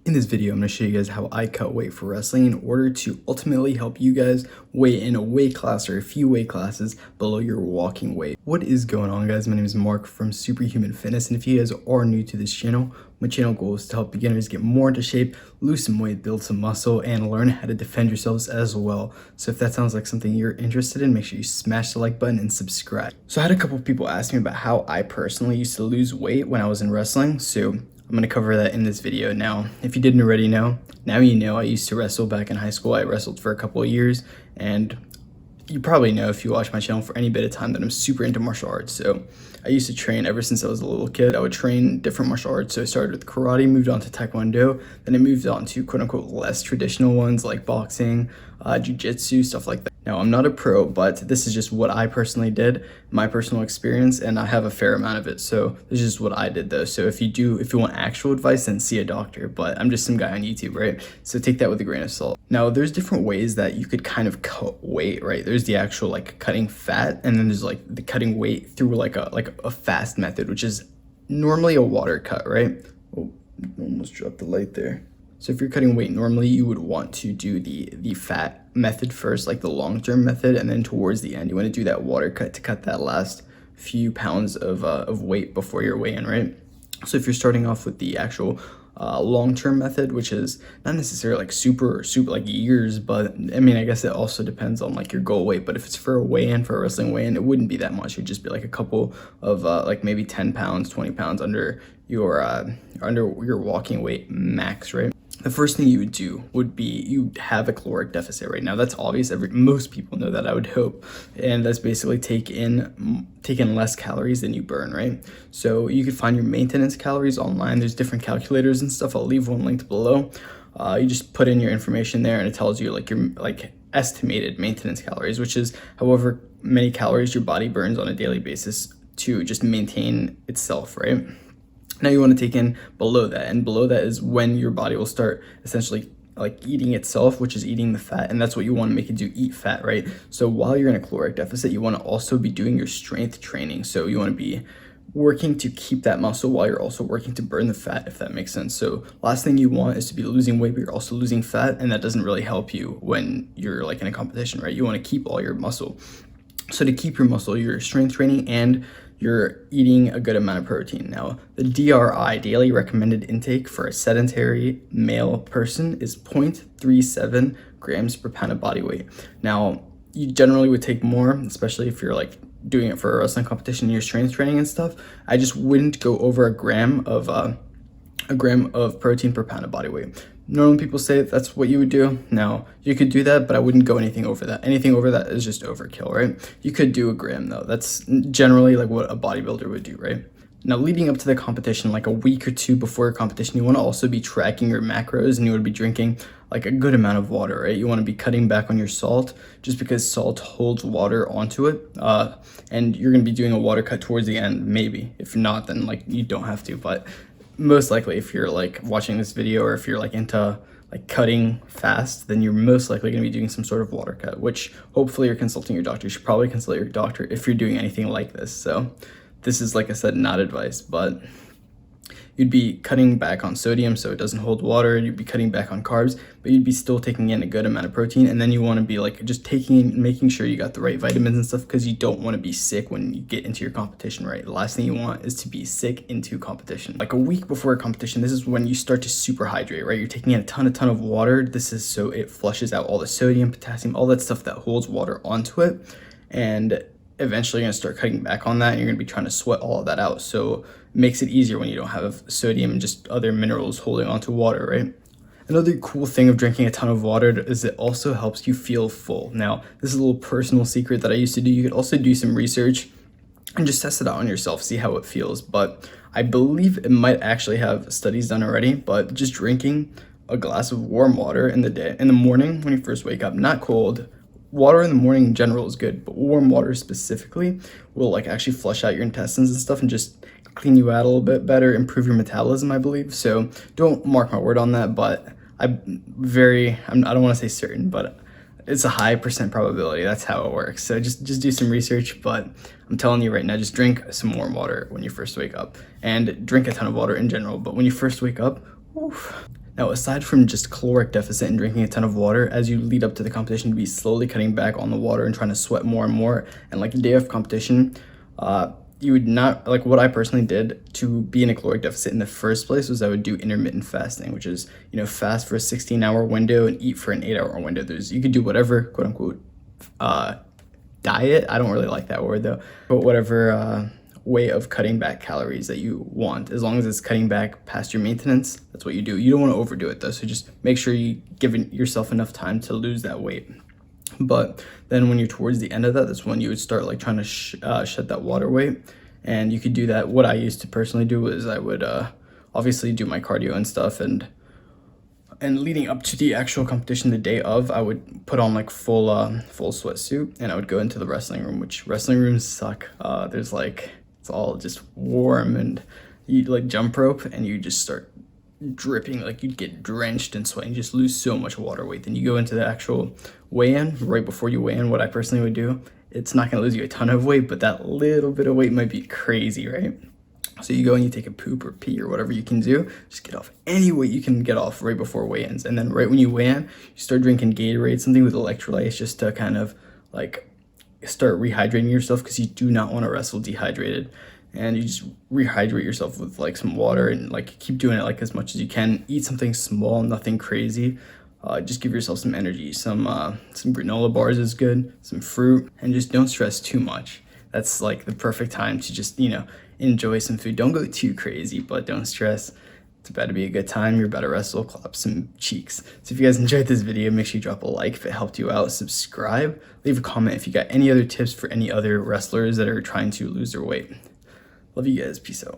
In this video, I'm going to show you guys how I cut weight for wrestling in order to ultimately help you guys weigh in a weight class or a few weight classes below your walking weight. What is going on, guys? My name is Mark from Superhuman Fitness, and if you guys are new to this channel, my channel goal is to help beginners get more into shape, lose some weight, build some muscle, and learn how to defend yourselves as well. So if that sounds like something you're interested in, make sure you smash the like button and subscribe. So I had a couple people ask me about how I personally used to lose weight when I was in wrestling, so I'm going to cover that in this video. Now, if you didn't already know, now you know. I used to wrestle back in high school. I wrestled for a couple of years, and you probably know if you watch my channel for any bit of time that I'm super into martial arts. So I used to train ever since I was a little kid. I would train different martial arts. So I started with karate, moved on to taekwondo, then I moved on to quote unquote less traditional ones like boxing, jiu-jitsu, stuff like that. Now, I'm not a pro, but this is just what I personally did, my personal experience, and I have a fair amount of it. So this is just what I did though. So if you want actual advice, then see a doctor, but I'm just some guy on YouTube, right? So take that with a grain of salt. Now, there's different ways that you could kind of cut weight, right? There's the actual like cutting fat, and then there's like the cutting weight through like a fast method, which is normally a water cut, right? Oh, almost dropped the light there. So if you're cutting weight normally, you would want to do the fat method first, like the long-term method, and then towards the end, you want to do that water cut to cut that last few pounds of weight before your weigh-in, right? So if you're starting off with the actual long-term method, which is not necessarily like super like years, but I mean, I guess it also depends on like your goal weight. But if it's for a weigh-in, for a wrestling weigh-in, it wouldn't be that much. It'd just be like a couple of like maybe 10 pounds, 20 pounds under your walking weight max, right? The first thing you would do would be you have a caloric deficit right now. That's obvious. Most people know that, I would hope. And that's basically take in less calories than you burn, right? So you could find your maintenance calories online. There's different calculators and stuff. I'll leave one linked below. You just put in your information there and it tells you like your estimated maintenance calories, which is however many calories your body burns on a daily basis to just maintain itself, right? Now you want to take in below that, and below that is when your body will start essentially like eating itself, which is eating the fat, and that's what you want to make it do, eat fat, right? So while you're in a caloric deficit, you want to also be doing your strength training. So you want to be working to keep that muscle while you're also working to burn the fat, if that makes sense. So last thing you want is to be losing weight, but you're also losing fat, and that doesn't really help you when you're like in a competition, right? You want to keep all your muscle. So to keep your muscle, you're strength training and you're eating a good amount of protein. Now, the DRI, daily recommended intake for a sedentary male person, is 0.37 grams per pound of body weight. Now, you generally would take more, especially if you're like doing it for a wrestling competition, you're strength training and stuff. I just wouldn't go over a gram of protein per pound of body weight. Normally people say that's what you would do. Now, you could do that, but I wouldn't go anything over that. Anything over that is just overkill, right? You could do a gram though. That's generally like what a bodybuilder would do, right? Now, leading up to the competition, like a week or two before your competition, you want to also be tracking your macros, and you want to be drinking like a good amount of water, right? You want to be cutting back on your salt, just because salt holds water onto it. And you're going to be doing a water cut towards the end, maybe. If not, then like you don't have to, but most likely if you're like watching this video or if you're like into like cutting fast, then you're most likely going to be doing some sort of water cut, which hopefully you're consulting your doctor. You should probably consult your doctor if you're doing anything like this. So this is, like I said, not advice, but you'd be cutting back on sodium so it doesn't hold water. You'd be cutting back on carbs, but you'd be still taking in a good amount of protein. And then you want to be like just making sure you got the right vitamins and stuff, because you don't want to be sick when you get into your competition, right? The last thing you want is to be sick into competition. Like a week before a competition, this is when you start to super hydrate, right? You're taking in a ton of water. This is so it flushes out all the sodium, potassium, all that stuff that holds water onto it. And eventually you're going to start cutting back on that, and you're going to be trying to sweat all of that out. So it makes it easier when you don't have sodium and just other minerals holding onto water, right? Another cool thing of drinking a ton of water is it also helps you feel full. Now, this is a little personal secret that I used to do. You could also do some research and just test it out on yourself, see how it feels. But I believe it might actually have studies done already, but just drinking a glass of warm water in the morning when you first wake up, not cold. Water in the morning in general is good, but warm water specifically will like actually flush out your intestines and stuff and just clean you out a little bit better, improve your metabolism, I believe. So don't mark my word on that, but I don't want to say certain, but it's a high percent probability. That's how it works. So just do some research, but I'm telling you right now, just drink some warm water when you first wake up, and drink a ton of water in general. But when you first wake up, oof, Now, aside from just caloric deficit and drinking a ton of water, as you lead up to the competition, to be slowly cutting back on the water and trying to sweat more and more. And like the day of competition, you would not, like what I personally did to be in a caloric deficit in the first place was I would do intermittent fasting, which is, fast for a 16-hour window and eat for an 8-hour window. You could do whatever, quote unquote, diet. I don't really like that word though, but whatever way of cutting back calories that you want, as long as it's cutting back past your maintenance, that's what you do. You don't want to overdo it though, so just make sure you give yourself enough time to lose that weight. But then when you're towards the end of that, that's when you would start like trying to shed that water weight. And you could do that. What I used to personally do is I would obviously do my cardio and stuff, and leading up to the actual competition the day of, I would put on like full sweatsuit, and I would go into the wrestling room, which wrestling rooms suck. There's like, it's all just warm, and you like jump rope and you just start dripping, like you'd get drenched in sweat and just lose so much water weight. Then you go into the actual weigh-in. Right before you weigh in, what I personally would do, it's not going to lose you a ton of weight, but that little bit of weight might be crazy, right? So you go and you take a poop or pee or whatever you can do, just get off any weight you can get off right before weigh-ins. And then right when you weigh in, you start drinking Gatorade, something with electrolytes, just to kind of like start rehydrating yourself, because you do not want to wrestle dehydrated. And you just rehydrate yourself with like some water, and like keep doing it like as much as you can. Eat something small, nothing crazy. Just give yourself some energy. Some granola bars is good, some fruit, and just don't stress too much. That's like the perfect time to just, enjoy some food. Don't go too crazy, but don't stress. It's about to be a good time. You're about to wrestle, clap some cheeks. So if you guys enjoyed this video, make sure you drop a like if it helped you out. Subscribe, leave a comment if you got any other tips for any other wrestlers that are trying to lose their weight. Love you guys. Peace out.